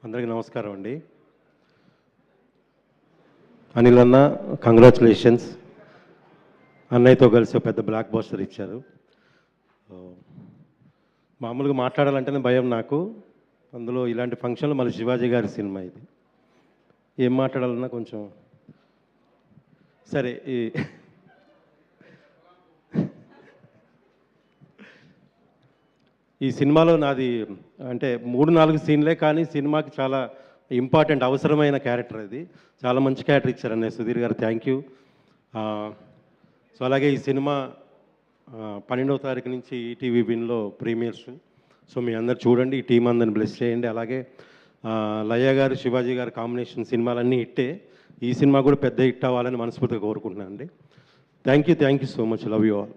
అందరికీ నమస్కారం అండి. అనిల్ అన్న కంగ్రాచులేషన్స్. అన్నయ్యతో కలిసి ఒక పెద్ద బ్లాక్ బస్టర్ ఇచ్చారు. మామూలుగా మాట్లాడాలంటేనే భయం నాకు. అందులో ఇలాంటి ఫంక్షన్లో మళ్ళీ శివాజీ గారి సినిమా ఇది. ఏం మాట్లాడాలన్నా కొంచెం సరే. ఈ సినిమాలో నాది అంటే 3-4 సీన్లే, కానీ సినిమాకి చాలా ఇంపార్టెంట్ అవసరమైన క్యారెక్టర్ అది. చాలా మంచి క్యారెక్టర్ ఇచ్చారన్నయ్య సుధీర్ గారు, థ్యాంక్ యూ. సో అలాగే ఈ సినిమా 12వ తారీఖు నుంచి ఈటీవీ విన్లో ప్రీమియర్స్. సో మీ అందరు చూడండి, ఈ టీం అందరిని బ్లెస్ చేయండి. అలాగే లయ గారు శివాజీ గారు కాంబినేషన్ సినిమాలన్నీ హిట్టే. ఈ సినిమా కూడా పెద్ద హిట్ అవ్వాలని మనస్ఫూర్తిగా కోరుకుంటున్నాను అండి. Thank you so much. Love you all.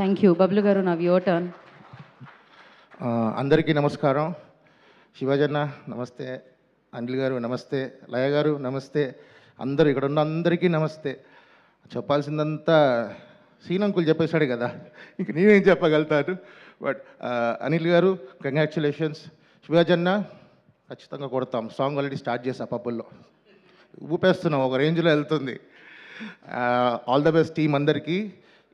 Thank you. Bablu గారు, నవ్ యువర్ టర్న్. అందరికీ నమస్కారం. శివాజన్న నమస్తే, అనిల్ గారు నమస్తే, లయ గారు నమస్తే, అందరూ ఇక్కడ ఉన్న అందరికీ నమస్తే. చెప్పాల్సిందంతా సీనంకులు చెప్పేశాడు కదా, ఇంక నేనేం చెప్పగలుగుతాను. బట్ అనిల్ గారు కంగ్రాచులేషన్స్. శివాజన్న ఖచ్చితంగా కొడతాం. సాంగ్ ఆల్రెడీ స్టార్ట్ చేసా, పబ్బుల్లో ఊపేస్తున్నాం, ఒక రేంజ్లో వెళ్తుంది. ఆల్ ద బెస్ట్ టీం అందరికీ.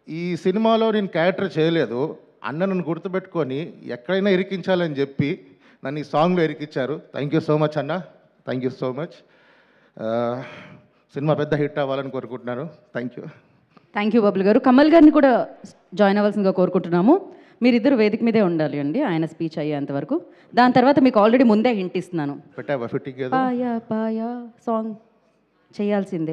ఈ సినిమాలో నేను క్యారెక్టర్ చేయలేదు, అన్న నన్ను గుర్తుపెట్టుకొని ఎక్కడైనా ఇరికించాలని చెప్పి నన్ను ఈ సాంగ్లో ఇరికించారు. థ్యాంక్ యూ సో మచ్ అన్న, thank you so much. Cinema పెద్ద హిట్ అవ్వాలని కోరుకుంటున్నాను. Thank you. Thank you Bablu గారు. కమల్ గారిని కూడా జాయిన్ అవ్వాల్సిందిగా కోరుకుంటున్నాము. మీరిద్దరు వేదిక మీదే ఉండాలి అండి ఆయన స్పీచ్ అయ్యేంత వరకు. దాని తర్వాత మీకు ఆల్రెడీ ముందే హింట్ ఇస్తున్నాను, పెట్టావా ఫిట్టింగ్ పాయా పాయా సాంగ్ చేయాల్సిందే.